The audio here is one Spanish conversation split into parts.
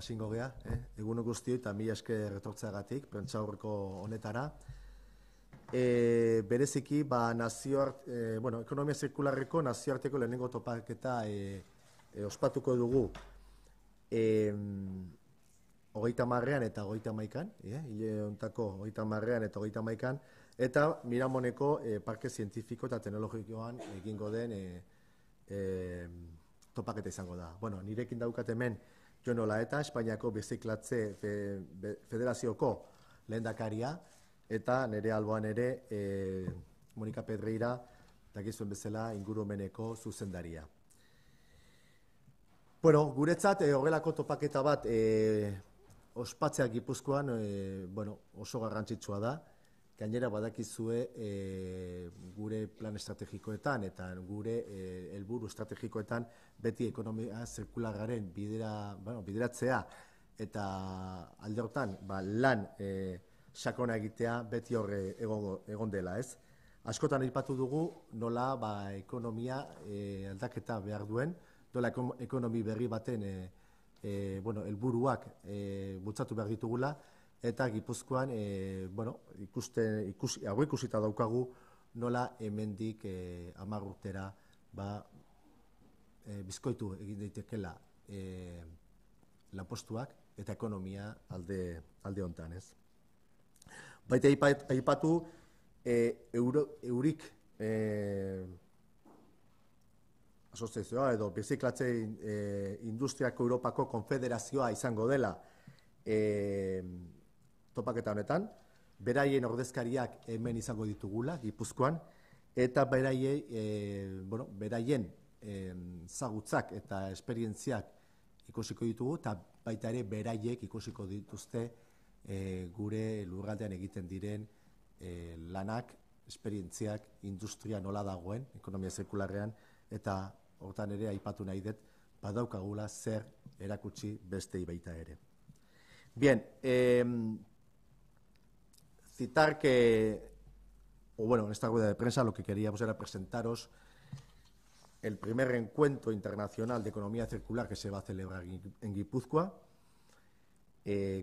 hasingo gea, egun guztioi eta mila esker etortzeagatik, prentsaurreko honetara. Bereziki, ekonomia zirkularreko nazioarteko lehenengo topaketa ospatuko dugu 30ean eta 31ean, hile hontako 30ean eta 31ean, eta Miramoneko Parke Zientifiko eta Teknologikoan egingo den topaketa izango da. Nirekin daukat hemen Jon Olaeta, Espainiako Biziklatze Federazioko lehendakaria, eta nire alboan ere Monika Pedreira, dakizuen bezala ingurumeneko zuzendaria. Guretzat horrelako topaketa bat ospatzea Gipuzkoan oso garrantzitsua da. Gainera badakizue gure plan estrategikoetan eta gure helburu estrategikoetan beti ekonomia zirkularraren bideratzea eta alde hortan lan sakona egitea beti horre egon dela, ez? Askotan aipatu dugu nola ekonomia aldaketa behar duen, nola ekonomi berri baten helburuak bultzatu behar ditugula, eta Gipuzkoan ikusita daukagu nola hemendik 10 urtera bizkoitu egin daitekela lanpostuak eta ekonomia alde hontan, ez? Baita aipatu Eurik asoziazioa edo biziklatze industriako Europako konfederazioa izango dela topaketa honetan, beraien ordezkariak hemen izango ditugula, Gipuzkoan, eta beraien zagutzak eta esperientziak ikusiko ditugu, eta baita ere beraiek ikusiko dituzte gure lurraldean egiten diren lanak, esperientziak, industria nola dagoen, ekonomia zirkularrean, eta hortan ere aipatu nahi dut, badaukagula zer erakutsi bestei baita ere. Bien, citar que, en esta rueda de prensa lo que queríamos era presentaros el primer encuentro internacional de economía circular que se va a celebrar en Guipúzcoa.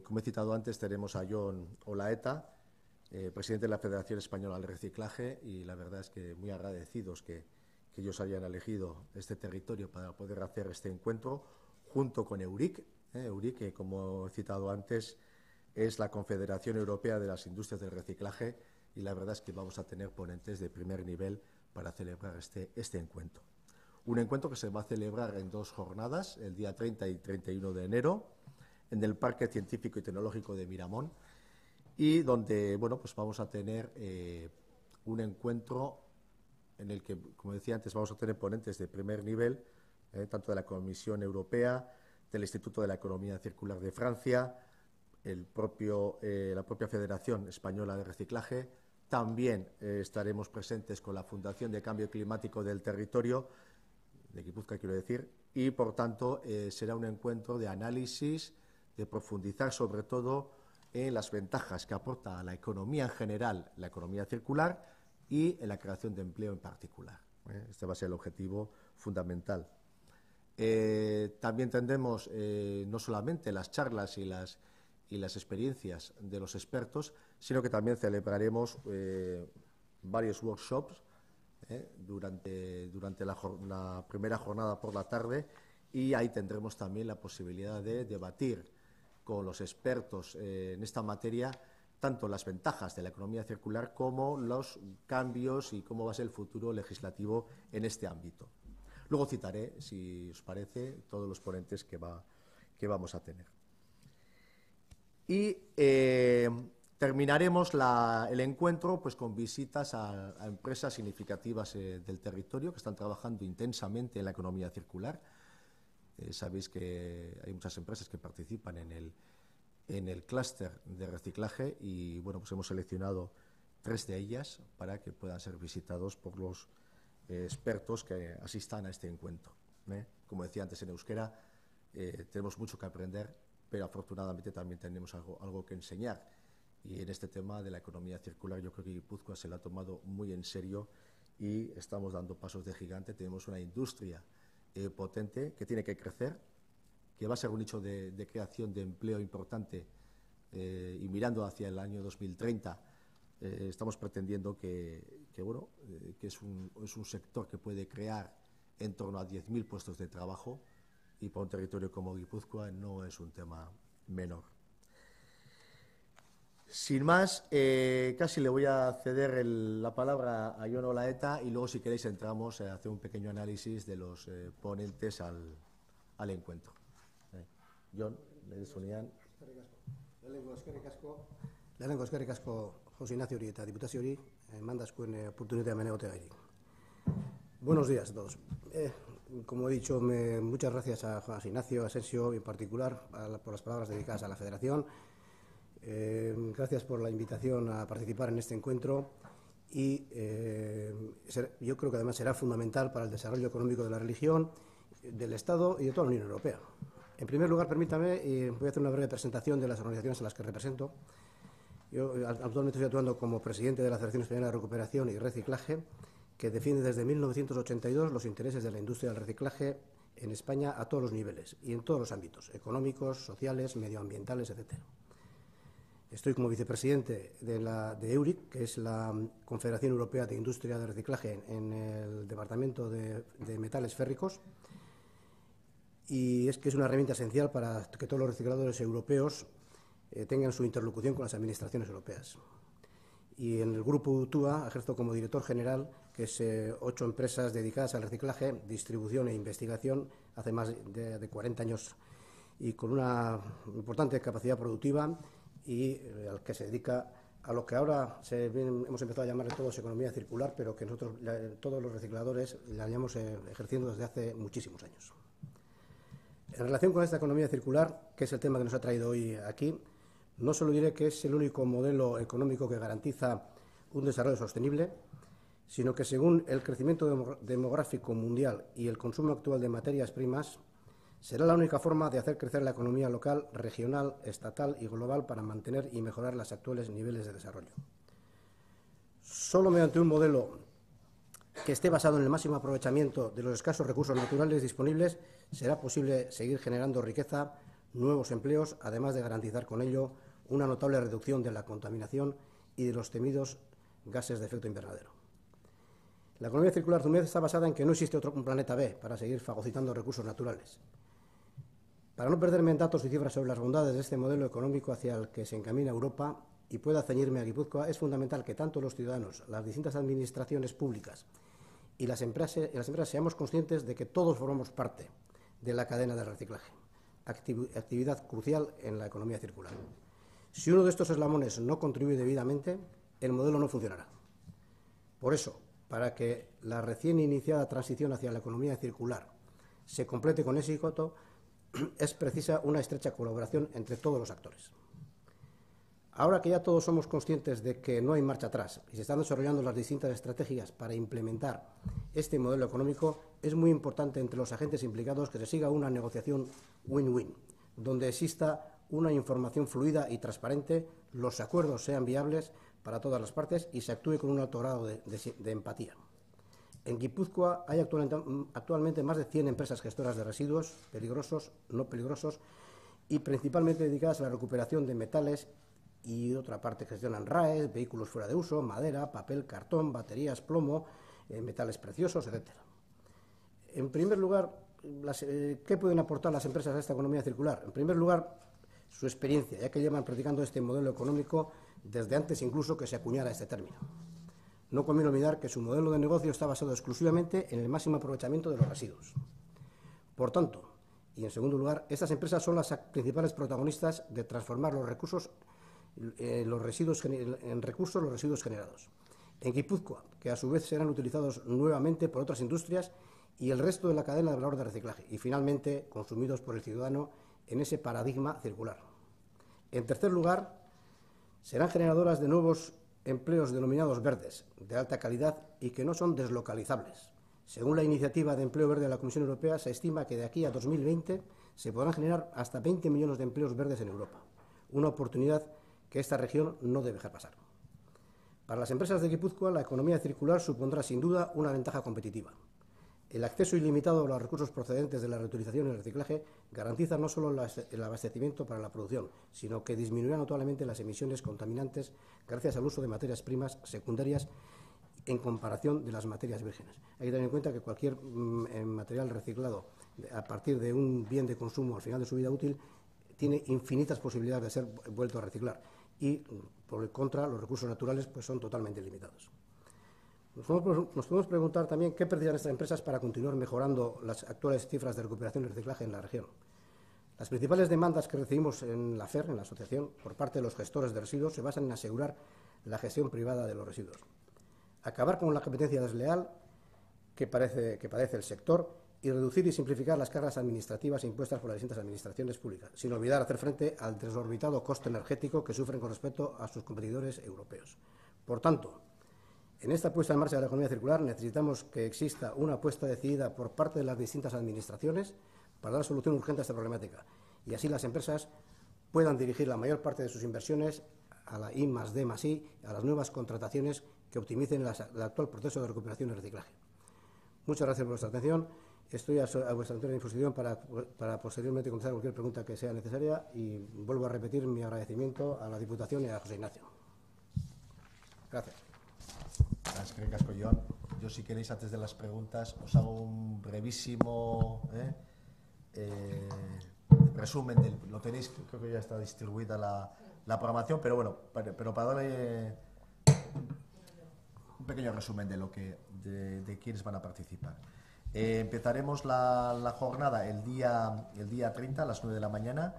Como he citado antes, tenemos a Jon Olaeta, presidente de la Federación Española del Reciclaje, y la verdad es que muy agradecidos que ellos hayan elegido este territorio para poder hacer este encuentro, junto con Euric. Euric, que como he citado antes, es la Confederación Europea de las Industrias del Reciclaje, y la verdad es que vamos a tener ponentes de primer nivel para celebrar este encuentro. Un encuentro que se va a celebrar en 2 jornadas, el día 30 y 31 de enero, en el Parque Científico y Tecnológico de Miramón, y donde vamos a tener un encuentro en el que, como decía antes, vamos a tener ponentes de primer nivel, tanto de la Comisión Europea, del Instituto de la Economía Circular de Francia, la propia Federación Española de Reciclaje. También estaremos presentes con la Fundación de Cambio Climático del Territorio, de Guipúzcoa quiero decir, y por tanto será un encuentro de análisis, de profundizar sobre todo en las ventajas que aporta a la economía en general, la economía circular, y en la creación de empleo en particular. Este va a ser el objetivo fundamental. También tendremos no solamente las charlas y las experiencias de los expertos, sino que también celebraremos varios workshops durante la primera jornada por la tarde, y ahí tendremos también la posibilidad de debatir con los expertos en esta materia tanto las ventajas de la economía circular como los cambios y cómo va a ser el futuro legislativo en este ámbito. Luego citaré, si os parece, todos los ponentes que vamos a tener. Y terminaremos el encuentro con visitas a empresas significativas del territorio que están trabajando intensamente en la economía circular. Sabéis que hay muchas empresas que participan en el clúster de reciclaje y hemos seleccionado 3 de ellas para que puedan ser visitados por los expertos que asistan a este encuentro. Como decía antes, en euskera tenemos mucho que aprender, pero afortunadamente también tenemos algo que enseñar. Y en este tema de la economía circular yo creo que Guipúzcoa se lo ha tomado muy en serio y estamos dando pasos de gigante. Tenemos una industria potente que tiene que crecer, que va a ser un nicho de creación de empleo importante y mirando hacia el año 2030, estamos pretendiendo que es un sector que puede crear en torno a 10.000 puestos de trabajo y para un territorio como Guipúzcoa no es un tema menor. Sin más, casi le voy a ceder la palabra a Jon Olaeta y luego, si queréis, entramos a hacer un pequeño análisis de los ponentes al encuentro. Jon, lehen zunean. Lehenengo eskerrik asko Jose Ignacio hori eta diputazio hori mandazkuen oportunitatea hemen egoteagatik. Buenos días a todos. Como he dicho, muchas gracias a José Ignacio Asensio en particular por las palabras dedicadas a la Federación. Gracias por la invitación a participar en este encuentro y yo creo que además será fundamental para el desarrollo económico de la región, del Estado y de toda la Unión Europea. En primer lugar, permítame, voy a hacer una breve presentación de las organizaciones a las que represento. Yo actualmente estoy actuando como presidente de la Federación Española de Recuperación y Reciclaje, que defiende desde 1982 los intereses de la industria del reciclaje en España a todos los niveles y en todos los ámbitos, económicos, sociales, medioambientales, etc. Estoy como vicepresidente de EURIC, que es la Confederación Europea de Industria de Reciclaje en el Departamento de Metales Férricos, y es que es una herramienta esencial para que todos los recicladores europeos tengan su interlocución con las administraciones europeas. Y en el grupo UTUA ejerzo como director general, que es 8 empresas dedicadas al reciclaje, distribución e investigación hace más de 40 años y con una importante capacidad productiva y al que se dedica a lo que ahora hemos empezado a llamar todos economía circular, pero que nosotros, todos los recicladores, la llevamos ejerciendo desde hace muchísimos años. En relación con esta economía circular, que es el tema que nos ha traído hoy aquí, no solo diré que es el único modelo económico que garantiza un desarrollo sostenible, sino que según el crecimiento demográfico mundial y el consumo actual de materias primas, será la única forma de hacer crecer la economía local, regional, estatal y global para mantener y mejorar los actuales niveles de desarrollo. Solo mediante un modelo que esté basado en el máximo aprovechamiento de los escasos recursos naturales disponibles será posible seguir generando riqueza, nuevos empleos, además de garantizar con ello una notable reducción de la contaminación y de los temidos gases de efecto invernadero. La economía circular, a su vez, está basada en que no existe un planeta B para seguir fagocitando recursos naturales. Para no perderme en datos y cifras sobre las bondades de este modelo económico hacia el que se encamina Europa y pueda ceñirme a Guipúzcoa, es fundamental que tanto los ciudadanos, las distintas administraciones públicas y las empresas seamos conscientes de que todos formamos parte de la cadena del reciclaje, actividad crucial en la economía circular. Si uno de estos eslabones no contribuye debidamente, el modelo no funcionará. Por eso, para que la recién iniciada transición hacia la economía circular se complete con éxito, es precisa una estrecha colaboración entre todos los actores. Ahora que ya todos somos conscientes de que no hay marcha atrás y se están desarrollando las distintas estrategias para implementar este modelo económico, es muy importante entre los agentes implicados que se siga una negociación win-win, donde exista una información fluida y transparente, los acuerdos sean viables para todas las partes y se actúe con un alto grado de empatía. En Guipúzcoa hay actualmente más de 100 empresas gestoras de residuos peligrosos, no peligrosos, y principalmente dedicadas a la recuperación de metales y otra parte gestionan RAEs, vehículos fuera de uso, madera, papel, cartón, baterías, plomo, metales preciosos, etc. En primer lugar, ¿qué pueden aportar las empresas a esta economía circular? En primer lugar, su experiencia, ya que llevan practicando este modelo económico desde antes incluso que se acuñara este término. No conviene olvidar que su modelo de negocio está basado exclusivamente en el máximo aprovechamiento de los residuos. Por tanto, y en segundo lugar, estas empresas son las principales protagonistas de transformar los residuos generados. En Guipúzcoa, que a su vez serán utilizados nuevamente por otras industrias y el resto de la cadena de valor de reciclaje, y finalmente consumidos por el ciudadano en ese paradigma circular. En tercer lugar, serán generadoras de nuevos empleos denominados verdes, de alta calidad y que no son deslocalizables. Según la iniciativa de empleo verde de la Comisión Europea, se estima que de aquí a 2020 se podrán generar hasta 20 millones de empleos verdes en Europa, una oportunidad que esta región no debe dejar pasar. Para las empresas de Guipúzcoa, la economía circular supondrá sin duda una ventaja competitiva. El acceso ilimitado a los recursos procedentes de la reutilización y el reciclaje garantiza no solo el abastecimiento para la producción, sino que disminuirá notablemente las emisiones contaminantes gracias al uso de materias primas secundarias en comparación de las materias vírgenes. Hay que tener en cuenta que cualquier material reciclado a partir de un bien de consumo al final de su vida útil tiene infinitas posibilidades de ser vuelto a reciclar y, por el contra, los recursos naturales pues, son totalmente limitados. Nos podemos preguntar también qué perdían estas empresas para continuar mejorando las actuales cifras de recuperación y reciclaje en la región. Las principales demandas que recibimos en la FER, en la asociación, por parte de los gestores de residuos, se basan en asegurar la gestión privada de los residuos, acabar con la competencia desleal que padece el sector y reducir y simplificar las cargas administrativas impuestas por las distintas administraciones públicas, sin olvidar hacer frente al desorbitado coste energético que sufren con respecto a sus competidores europeos. Por tanto, en esta puesta en marcha de la economía circular necesitamos que exista una apuesta decidida por parte de las distintas administraciones para dar solución urgente a esta problemática y así las empresas puedan dirigir la mayor parte de sus inversiones a la I+D+I, a las nuevas contrataciones que optimicen el actual proceso de recuperación y reciclaje. Muchas gracias por vuestra atención. Estoy a vuestra entera disposición para posteriormente contestar cualquier pregunta que sea necesaria y vuelvo a repetir mi agradecimiento a la Diputación y a José Ignacio. Gracias. Eskerrik asko, Joan. Yo, si queréis, antes de las preguntas, os hago un brevísimo resumen. Lo tenéis, creo que ya está distribuida la programación, pero bueno, pero para darle un pequeño resumen de quienes van a participar. Empezaremos la jornada el día 30 a las 9 de la mañana,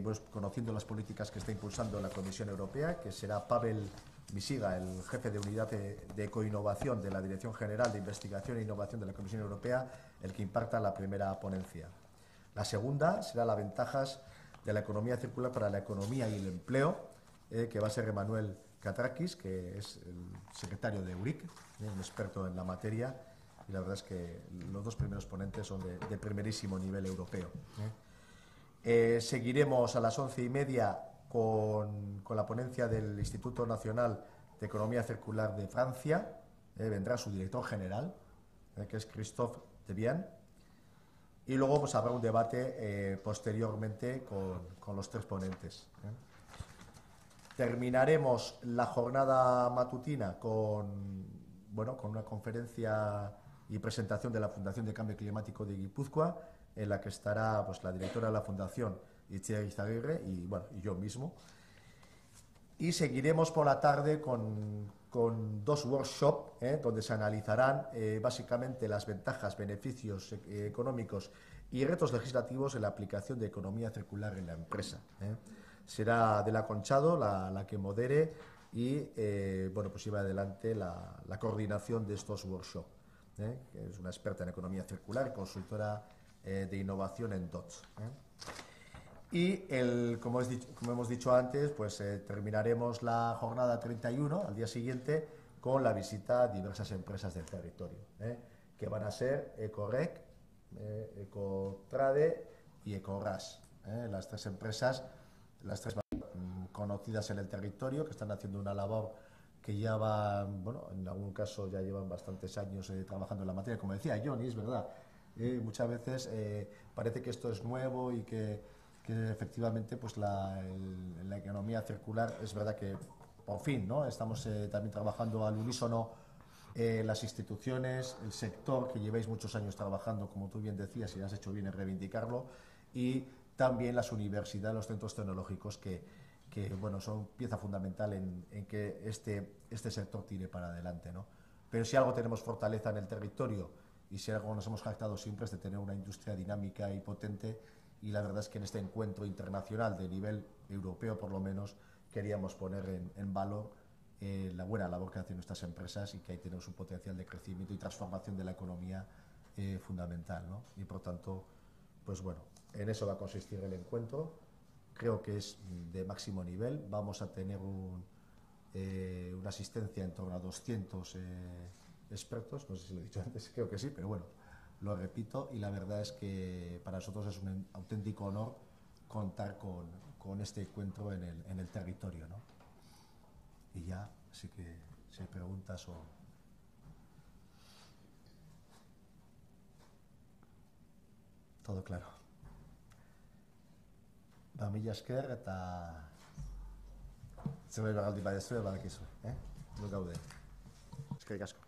pues, conociendo las políticas que está impulsando la Comisión Europea, que será Pavel Misiga, el jefe de unidad de ecoinnovación de la Dirección General de Investigación e Innovación de la Comisión Europea, el que imparta la primera ponencia. La segunda será las ventajas de la economía circular para la economía y el empleo, que va a ser Emmanuel Katrakis, que es el secretario de EURIC, un experto en la materia, y la verdad es que los dos primeros ponentes son de primerísimo nivel europeo. Seguiremos a las 11:30 con la ponencia del Instituto Nacional de Economía Circular de Francia. Vendrá su director general, que es Christophe Debian, y luego pues habrá un debate posteriormente con los tres ponentes. Terminaremos la jornada matutina con una conferencia y presentación de la Fundación de Cambio Climático de Guipúzcoa, en la que estará pues, la directora de la Fundación, Itziar Izaguirre, y yo mismo. Y seguiremos por la tarde con dos workshops, donde se analizarán básicamente las ventajas, beneficios económicos y retos legislativos en la aplicación de economía circular en la empresa. Será Adela Conchado la que modere y pues lleva adelante la coordinación de estos workshops, que es una experta en economía circular y consultora de innovación en DOTS. Y como hemos dicho antes, pues terminaremos la jornada 31 al día siguiente con la visita a diversas empresas del territorio, que van a ser Ecorec, Ecotrade y Ecorras, las tres empresas, las tres conocidas en el territorio, que están haciendo una labor que ya van, en algún caso ya llevan bastantes años trabajando en la materia. Como decía Johnny, es verdad, muchas veces parece que esto es nuevo y que efectivamente pues la economía circular, es verdad que por fin, ¿no? Estamos también trabajando al unísono, las instituciones, el sector, que lleváis muchos años trabajando, como tú bien decías, y has hecho bien en reivindicarlo, y también las universidades, los centros tecnológicos que son pieza fundamental en que este sector tire para adelante, ¿no? Pero si algo tenemos fortaleza en el territorio y si algo nos hemos jactado siempre es de tener una industria dinámica y potente, y la verdad es que en este encuentro internacional de nivel europeo, por lo menos, queríamos poner en valor la buena labor que hacen nuestras empresas y que ahí tenemos un potencial de crecimiento y transformación de la economía fundamental, ¿no? Y por tanto, pues bueno, en eso va a consistir el encuentro. Creo que es de máximo nivel. Vamos a tener una asistencia en torno a 200 expertos, no sé si lo he dicho antes, creo que sí, pero bueno, lo repito, y la verdad es que para nosotros es un auténtico honor contar con este encuentro en el territorio, ¿no? Y ya, así que si hay preguntas o... Todo claro. Ba, mila esker eta zerbait bagaldi badezue badakizu, Du gaude. Eskerrik asko.